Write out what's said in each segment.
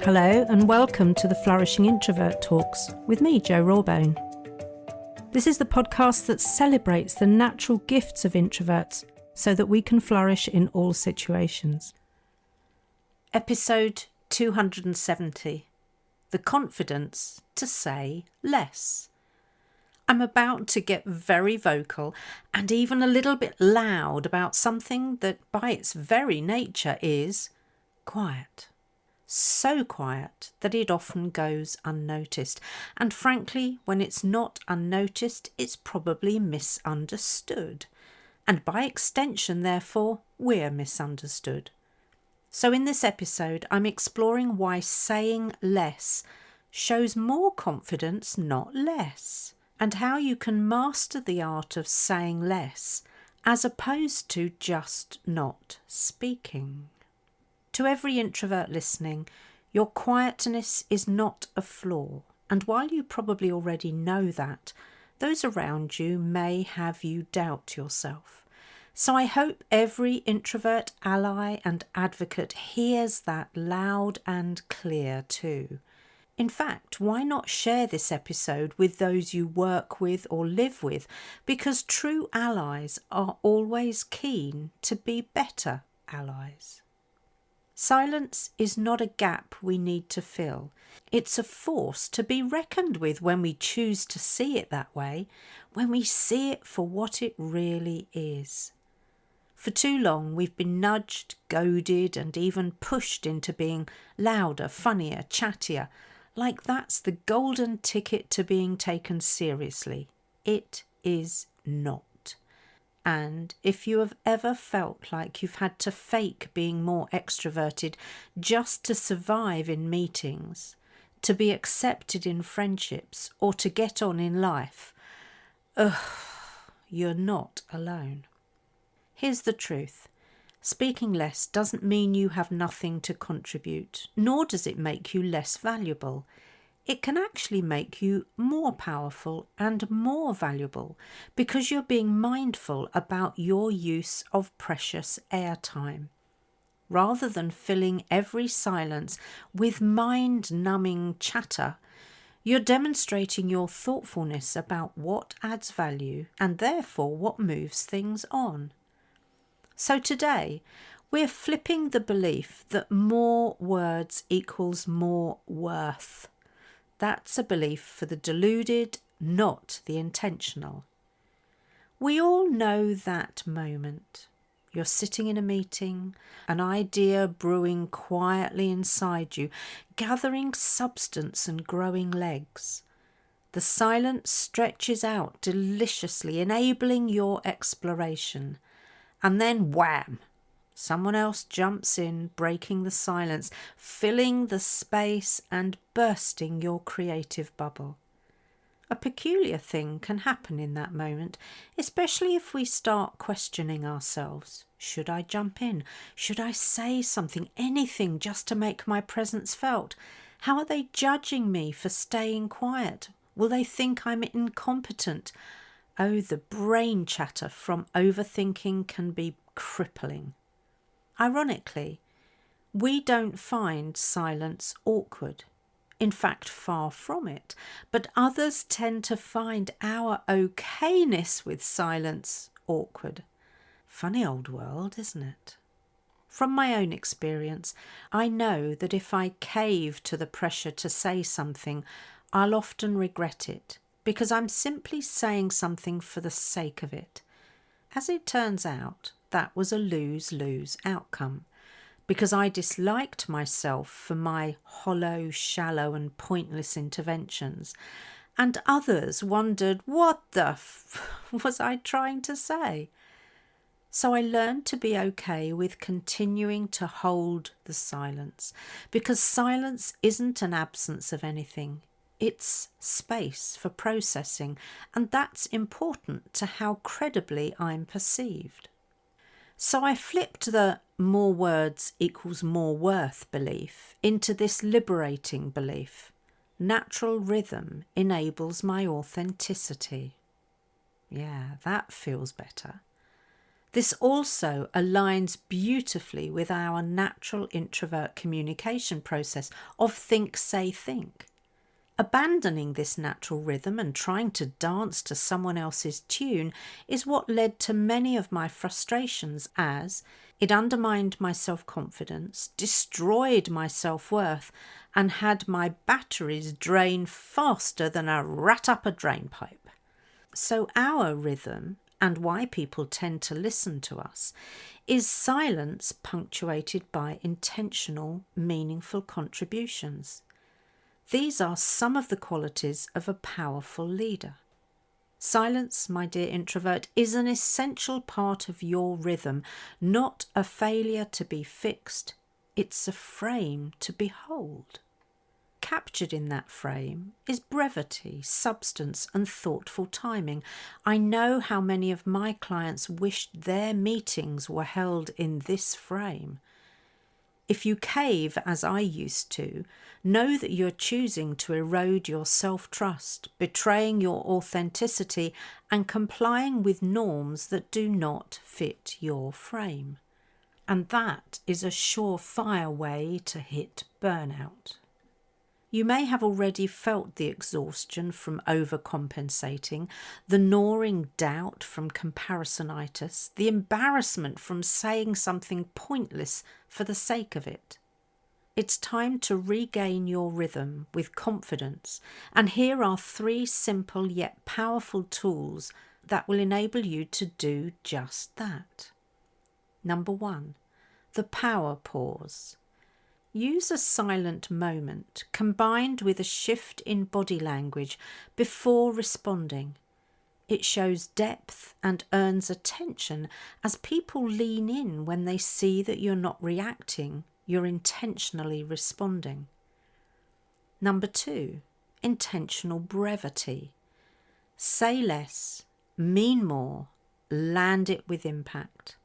Hello and welcome to the Flourishing Introvert Talks with me, Jo Rawbone. This is the podcast that celebrates the natural gifts of introverts so that we can flourish in all situations. Episode 270, The Confidence to Say Less. I'm about to get very vocal and even a little bit loud about something that by its very nature is quiet. So quiet that it often goes unnoticed. And frankly, when it's not unnoticed, it's probably misunderstood. And by extension, therefore, we're misunderstood. So in this episode, I'm exploring why saying less shows more confidence, not less, and how you can master the art of saying less as opposed to just not speaking. To every introvert listening, your quietness is not a flaw, and while you probably already know that, those around you may have you doubt yourself. So I hope every introvert ally and advocate hears that loud and clear too. In fact, why not share this episode with those you work with or live with? Because true allies are always keen to be better allies. Silence is not a gap we need to fill. It's a force to be reckoned with when we choose to see it that way, when we see it for what it really is. For too long, we've been nudged, goaded, and even pushed into being louder, funnier, chattier, like that's the golden ticket to being taken seriously. It is not. And if you have ever felt like you've had to fake being more extraverted just to survive in meetings, to be accepted in friendships, or to get on in life, you're not alone. Here's the truth. Speaking less doesn't mean you have nothing to contribute, nor does it make you less valuable. It can actually make you more powerful and more valuable because you're being mindful about your use of precious airtime. Rather than filling every silence with mind-numbing chatter, you're demonstrating your thoughtfulness about what adds value and therefore what moves things on. So today, we're flipping the belief that more words equals more worth. That's a belief for the deluded, not the intentional. We all know that moment. You're sitting in a meeting, an idea brewing quietly inside you, gathering substance and growing legs. The silence stretches out deliciously, enabling your exploration. And then wham! Someone else jumps in, breaking the silence, filling the space and bursting your creative bubble. A peculiar thing can happen in that moment, especially if we start questioning ourselves. Should I jump in? Should I say something, anything just to make my presence felt? How are they judging me for staying quiet? Will they think I'm incompetent? Oh, the brain chatter from overthinking can be crippling. Ironically, we don't find silence awkward. In fact, far from it. But others tend to find our okayness with silence awkward. Funny old world, isn't it? From my own experience, I know that if I cave to the pressure to say something, I'll often regret it, because I'm simply saying something for the sake of it. As it turns out, that was a lose-lose outcome, because I disliked myself for my hollow, shallow and pointless interventions, and others wondered what the was I trying to say. So I learned to be okay with continuing to hold the silence, because silence isn't an absence of anything. It's space for processing, and that's important to how credibly I'm perceived. So I flipped the more words equals more worth belief into this liberating belief. Natural rhythm enables my authenticity. Yeah, that feels better. This also aligns beautifully with our natural introvert communication process of think, say, think. Abandoning this natural rhythm and trying to dance to someone else's tune is what led to many of my frustrations, as it undermined my self-confidence, destroyed my self-worth, and had my batteries drain faster than a rat up a drainpipe. So our rhythm, and why people tend to listen to us, is silence punctuated by intentional, meaningful contributions. These are some of the qualities of a powerful leader. Silence, my dear introvert, is an essential part of your rhythm, not a failure to be fixed. It's a frame to behold. Captured in that frame is brevity, substance, and thoughtful timing. I know how many of my clients wished their meetings were held in this frame. If you cave, as I used to, know that you're choosing to erode your self-trust, betraying your authenticity, and complying with norms that do not fit your frame. And that is a surefire way to hit burnout. You may have already felt the exhaustion from overcompensating, the gnawing doubt from comparisonitis, the embarrassment from saying something pointless for the sake of it. It's time to regain your rhythm with confidence, and here are 3 simple yet powerful tools that will enable you to do just that. Number 1, the power pause. Use a silent moment combined with a shift in body language before responding. It shows depth and earns attention as people lean in when they see that you're not reacting, you're intentionally responding. Number 2, intentional brevity. Say less, mean more, land it with impact.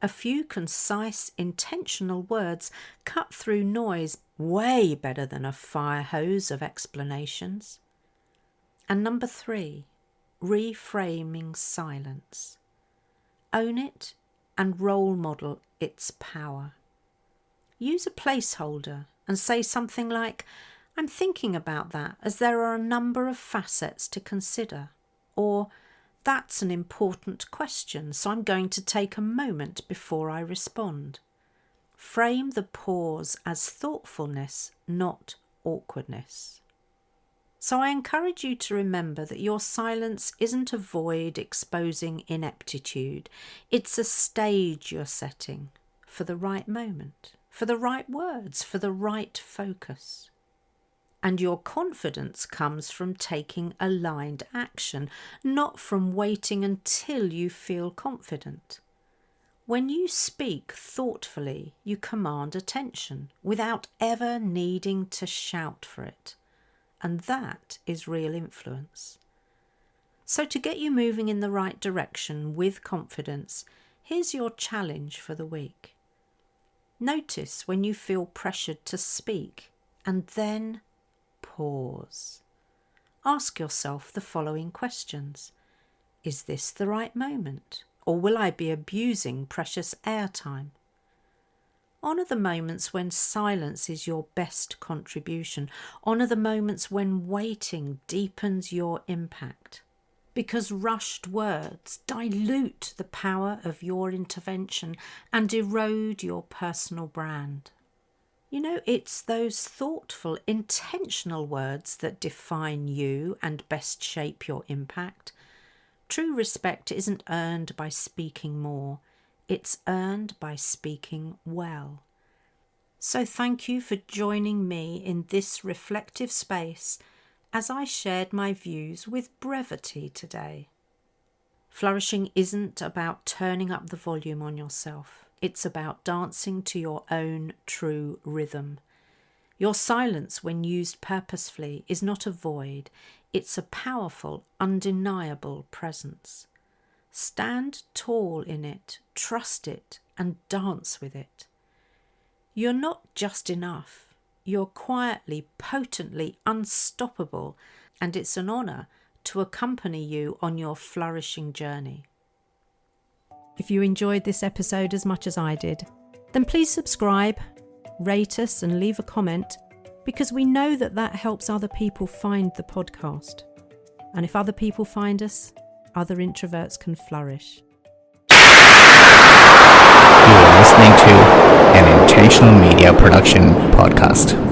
A few concise, intentional words cut through noise way better than a fire hose of explanations. And number 3, reframing silence. Own it and role model its power. Use a placeholder and say something like, "I'm thinking about that as there are a number of facets to consider," or "That's an important question, so I'm going to take a moment before I respond." Frame the pause as thoughtfulness, not awkwardness. So I encourage you to remember that your silence isn't a void exposing ineptitude. It's a stage you're setting for the right moment, for the right words, for the right focus. And your confidence comes from taking aligned action, not from waiting until you feel confident. When you speak thoughtfully, you command attention without ever needing to shout for it. And that is real influence. So to get you moving in the right direction with confidence, here's your challenge for the week. Notice when you feel pressured to speak, and then pause. Ask yourself the following questions. Is this the right moment? Or will I be abusing precious airtime? Honour the moments when silence is your best contribution. Honour the moments when waiting deepens your impact. Because rushed words dilute the power of your intervention and erode your personal brand. You know, it's those thoughtful, intentional words that define you and best shape your impact. True respect isn't earned by speaking more. It's earned by speaking well. So thank you for joining me in this reflective space as I shared my views with brevity today. Flourishing isn't about turning up the volume on yourself. It's about dancing to your own true rhythm. Your silence, when used purposefully, is not a void. It's a powerful, undeniable presence. Stand tall in it, trust it, and dance with it. You're not just enough. You're quietly, potently unstoppable, and it's an honour to accompany you on your flourishing journey. If you enjoyed this episode as much as I did, then please subscribe, rate us and leave a comment, because we know that helps other people find the podcast. And if other people find us, other introverts can flourish. You are listening to an Intentional Media Production podcast.